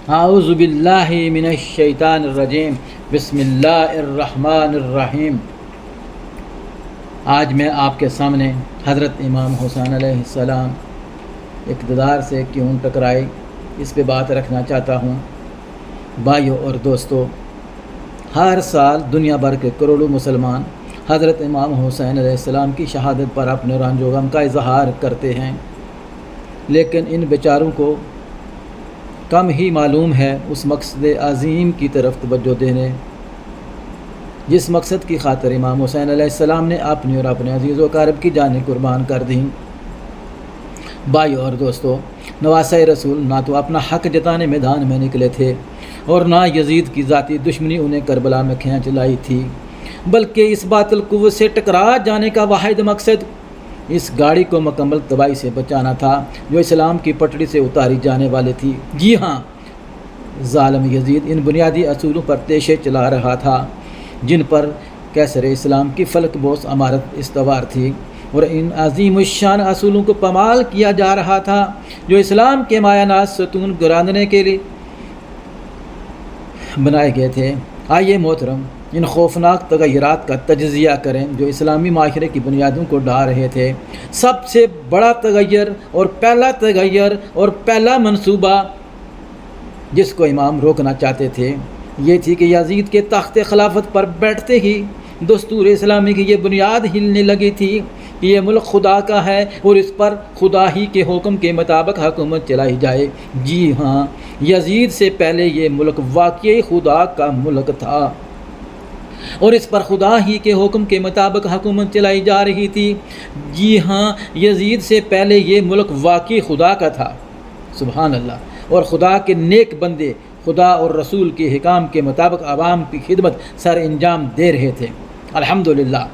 اعوذ باللہ من الشیطان الرجیم، بسم اللہ الرحمن الرحیم۔ آج میں آپ کے سامنے حضرت امام حسین علیہ السلام اقتدار سے کیوں ٹکرائے اس پہ بات رکھنا چاہتا ہوں۔ بھائیوں اور دوستو، ہر سال دنیا بھر کے کروڑوں مسلمان حضرت امام حسین علیہ السلام کی شہادت پر اپنے رنج و غم کا اظہار کرتے ہیں، لیکن ان بیچاروں کو کم ہی معلوم ہے اس مقصد عظیم کی طرف توجہ دینے جس مقصد کی خاطر امام حسین علیہ السلام نے اپنی اور اپنے عزیز و اقارب کی جانیں قربان کر دیں۔ بھائیو اور دوستو، نواسۂ رسول نہ تو اپنا حق جتانے میدان میں نکلے تھے اور نہ یزید کی ذاتی دشمنی انہیں کربلا میں کھینچ لائی تھی، بلکہ اس باطل قوت سے ٹکرا جانے کا واحد مقصد اس گاڑی کو مکمل تباہی سے بچانا تھا جو اسلام کی پٹڑی سے اتاری جانے والی تھی۔ جی ہاں، ظالم یزید ان بنیادی اصولوں پر تیشے چلا رہا تھا جن پر کیسر اسلام کی فلک بوس عمارت استوار تھی، اور ان عظیم الشان اصولوں کو پامال کیا جا رہا تھا جو اسلام کے مایہ ناز ستون گراندنے کے لیے بنائے گئے تھے۔ آئیے محترم، ان خوفناک تغیرات کا تجزیہ کریں جو اسلامی معاشرے کی بنیادوں کو ڈھا رہے تھے۔ سب سے بڑا تغیر اور پہلا منصوبہ جس کو امام روکنا چاہتے تھے یہ تھی کہ یزید کے تخت خلافت پر بیٹھتے ہی دستور اسلامی کی یہ بنیاد ہلنے لگی تھی کہ یہ ملک خدا کا ہے اور اس پر خدا ہی کے حکم کے مطابق حکومت چلائی جائے۔ جی ہاں، یزید سے پہلے یہ ملک واقعی خدا کا ملک تھا اور اس پر خدا ہی کے حکم کے مطابق حکومت چلائی جا رہی تھی۔ جی ہاں، یزید سے پہلے یہ ملک واقعی خدا کا تھا، سبحان اللہ، اور خدا کے نیک بندے خدا اور رسول کے حکام کے مطابق عوام کی خدمت سر انجام دے رہے تھے، الحمدللہ۔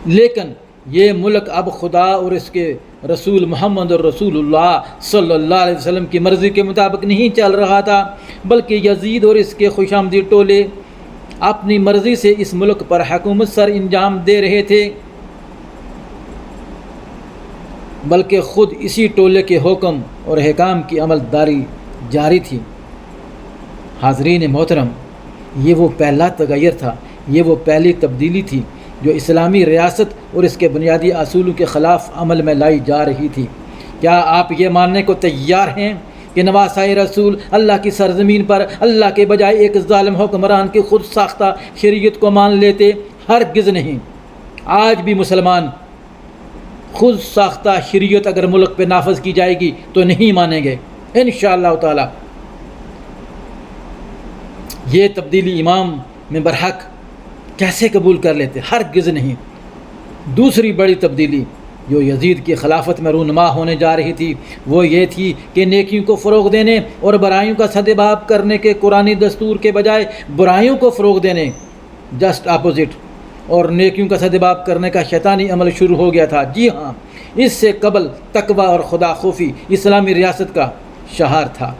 لیکن یہ ملک اب خدا اور اس کے رسول محمد رسول اللہ صلی اللہ علیہ وسلم کی مرضی کے مطابق نہیں چل رہا تھا، بلکہ یزید اور اس کے خوش آمدید ٹولے اپنی مرضی سے اس ملک پر حکومت سر انجام دے رہے تھے، بلکہ خود اسی ٹولے کے حکم اور حکام کی عمل داری جاری تھی۔ حاضرین محترم، یہ وہ پہلا تغیر تھا، یہ وہ پہلی تبدیلی تھی جو اسلامی ریاست اور اس کے بنیادی اصولوں کے خلاف عمل میں لائی جا رہی تھی۔ کیا آپ یہ ماننے کو تیار ہیں کہ نواسۂ رسول اللہ کی سرزمین پر اللہ کے بجائے ایک ظالم حکمران کی خود ساختہ شریعت کو مان لیتے؟ ہرگز نہیں۔ آج بھی مسلمان خود ساختہ شریعت اگر ملک پہ نافذ کی جائے گی تو نہیں مانیں گے انشاءاللہ تعالی۔ یہ تبدیلی امام میں برحق کیسے قبول کر لیتے؟ ہرگز نہیں۔ دوسری بڑی تبدیلی جو یزید کی خلافت میں رونما ہونے جا رہی تھی وہ یہ تھی کہ نیکیوں کو فروغ دینے اور برائیوں کا سدباب کرنے کے قرآنی دستور کے بجائے برائیوں کو فروغ دینے، جسٹ اپوزٹ، اور نیکیوں کا سدباب کرنے کا شیطانی عمل شروع ہو گیا تھا۔ جی ہاں، اس سے قبل تقوی اور خدا خوفی اسلامی ریاست کا شعار تھا،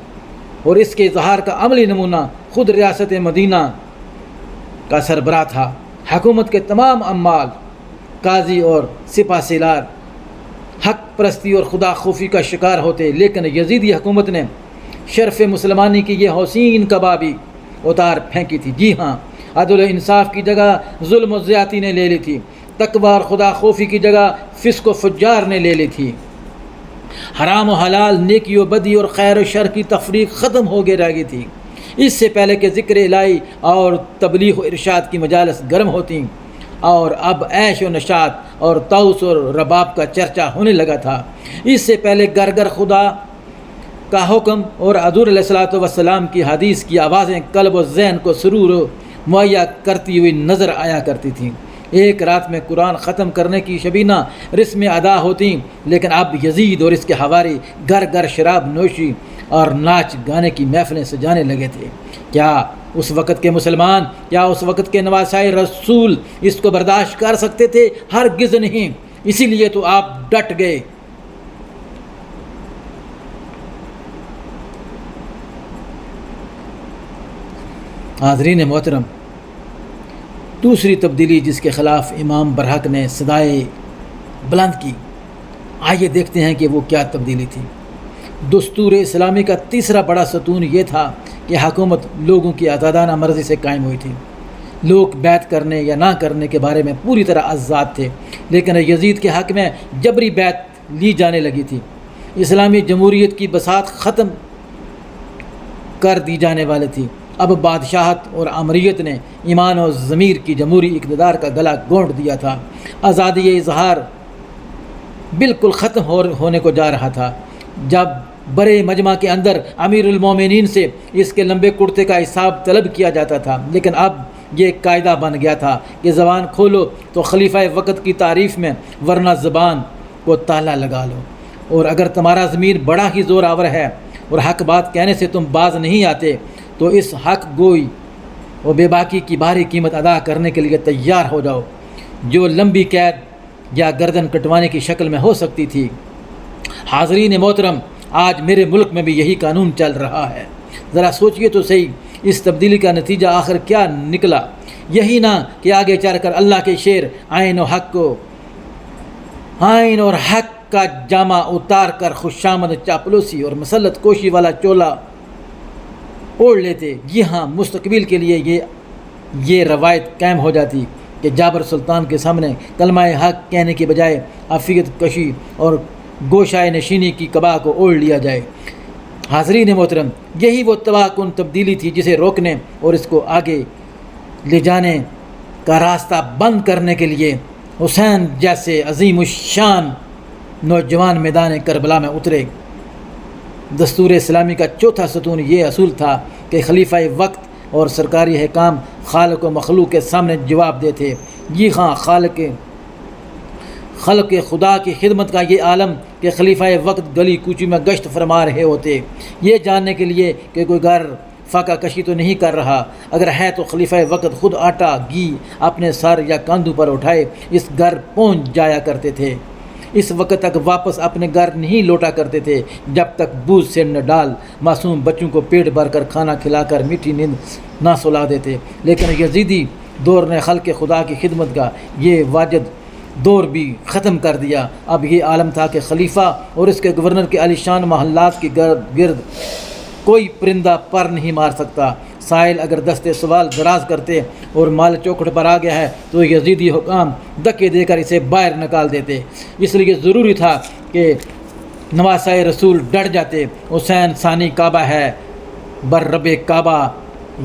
اور اس کے اظہار کا عملی نمونہ خود ریاست مدینہ کا سربراہ تھا۔ حکومت کے تمام عمال، قاضی اور سپہ سالار حق پرستی اور خدا خوفی کا شکار ہوتے، لیکن یزیدی حکومت نے شرف مسلمانی کی یہ حسین کبابی اتار پھینکی تھی۔ جی ہاں، عدل و انصاف کی جگہ ظلم و زیادتی نے لے لی تھی، تقوی اور خدا خوفی کی جگہ فسق و فجار نے لے لی تھی، حرام و حلال، نیکی و بدی اور خیر و شر کی تفریق ختم ہو گئی رہ گئی تھی۔ اس سے پہلے کہ ذکر الہی اور تبلیغ و ارشاد کی مجالس گرم ہوتیں اور اب عیش و نشاط اور طاؤس اور رباب کا چرچا ہونے لگا تھا، اس سے پہلے گر گر خدا کا حکم اور حضور علیہ الصلوۃ والسلام کی حدیث کی آوازیں قلب و ذہن کو سرور مہیا کرتی ہوئی نظر آیا کرتی تھیں۔ ایک رات میں قرآن ختم کرنے کی شبینہ رسمیں ادا ہوتیں، لیکن اب یزید اور اس کے حواری گھر گھر شراب نوشی اور ناچ گانے کی محفلیں سجانے لگے تھے۔ کیا اس وقت کے مسلمان، کیا اس وقت کے نواسۂ رسول اس کو برداشت کر سکتے تھے؟ ہرگز نہیں۔ اسی لیے تو آپ ڈٹ گئے۔ حاضرین محترم، دوسری تبدیلی جس کے خلاف امام برحق نے صدائے بلند کی، آئیے دیکھتے ہیں کہ وہ کیا تبدیلی تھی۔ دستور اسلامی کا تیسرا بڑا ستون یہ تھا کہ حکومت لوگوں کی آزادانہ مرضی سے قائم ہوئی تھی۔ لوگ بیعت کرنے یا نہ کرنے کے بارے میں پوری طرح آزاد تھے، لیکن یزید کے حق میں جبری بیعت لی جانے لگی تھی۔ اسلامی جمہوریت کی بساط ختم کر دی جانے والی تھی۔ اب بادشاہت اور امریت نے ایمان و ضمیر کی جمہوری اقتدار کا گلا گھونٹ دیا تھا۔ آزادی اظہار بالکل ختم ہونے کو جا رہا تھا۔ جب بڑے مجمع کے اندر امیر المومنین سے اس کے لمبے کرتے کا حساب طلب کیا جاتا تھا، لیکن اب یہ قاعدہ بن گیا تھا کہ زبان کھولو تو خلیفہ وقت کی تعریف میں، ورنہ زبان کو تالا لگا لو۔ اور اگر تمہارا ضمیر بڑا ہی زور آور ہے اور حق بات کہنے سے تم باز نہیں آتے تو اس حق گوئی و بے باکی کی بھاری قیمت ادا کرنے کے لیے تیار ہو جاؤ، جو لمبی قید یا گردن کٹوانے کی شکل میں ہو سکتی تھی۔ حاضرین محترم، آج میرے ملک میں بھی یہی قانون چل رہا ہے۔ ذرا سوچئے تو صحیح، اس تبدیلی کا نتیجہ آخر کیا نکلا؟ یہی نہ کہ آگے چل کر اللہ کے شعر آئین اور حق کا جامہ اتار کر خوشامد چاپلوسی اور مسلط کوشی والا چولا اوڑھ لیتے۔ جی ہاں، مستقبل کے لیے یہ روایت قائم ہو جاتی کہ جابر سلطان کے سامنے کلمہ حق کہنے کی بجائے عافیت کشی اور گوشائے نشینی کی قبا کو اوڑھ لیا جائے۔ حاضرین محترم، یہی وہ تباہ کن تبدیلی تھی جسے روکنے اور اس کو آگے لے جانے کا راستہ بند کرنے کے لیے حسین جیسے عظیم الشان نوجوان میدان کربلا میں اترے۔ دستور اسلامی کا چوتھا ستون یہ اصول تھا کہ خلیفہ وقت اور سرکاری حکام خالق و مخلوق کے سامنے جواب دیتے۔ جی ہاں، خلق خدا کی خدمت کا یہ عالم کہ خلیفہ وقت گلی کوچی میں گشت فرما رہے ہوتے، یہ جاننے کے لیے کہ کوئی گھر فاقہ کشی تو نہیں کر رہا، اگر ہے تو خلیفہ وقت خود آٹا گھی اپنے سر یا کاندھوں پر اٹھائے اس گھر پہنچ جایا کرتے تھے۔ اس وقت تک واپس اپنے گھر نہیں لوٹا کرتے تھے جب تک بوجھ سے نہ ڈال معصوم بچوں کو پیٹ بھر کر کھانا کھلا کر میٹھی نیند نہ سلا دیتے۔ لیکن یزیدی دور نے خلق خدا کی خدمت کا یہ واجد دور بھی ختم کر دیا۔ اب یہ عالم تھا کہ خلیفہ اور اس کے گورنر کے عالیشان محلات کی گرد کوئی پرندہ پر نہیں مار سکتا۔ سائل اگر دستے سوال دراز کرتے اور مال چوکھٹ پر آ گیا ہے تو یزیدی حکام دھکے دے کر اسے باہر نکال دیتے۔ اس لیے ضروری تھا کہ نواسۂ رسول ڈٹ جاتے، حسین ثانی کعبہ ہے بر رب کعبہ،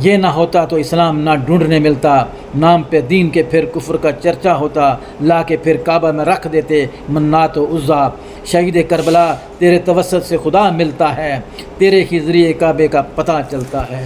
یہ نہ ہوتا تو اسلام نہ ڈھونڈنے ملتا، نام پہ دین کے پھر کفر کا چرچا ہوتا، لا کے پھر کعبہ میں رکھ دیتے منات و عزا۔ شہید کربلا تیرے توسط سے خدا ملتا ہے، تیرے ہی ذریعے کعبے کا پتہ چلتا ہے۔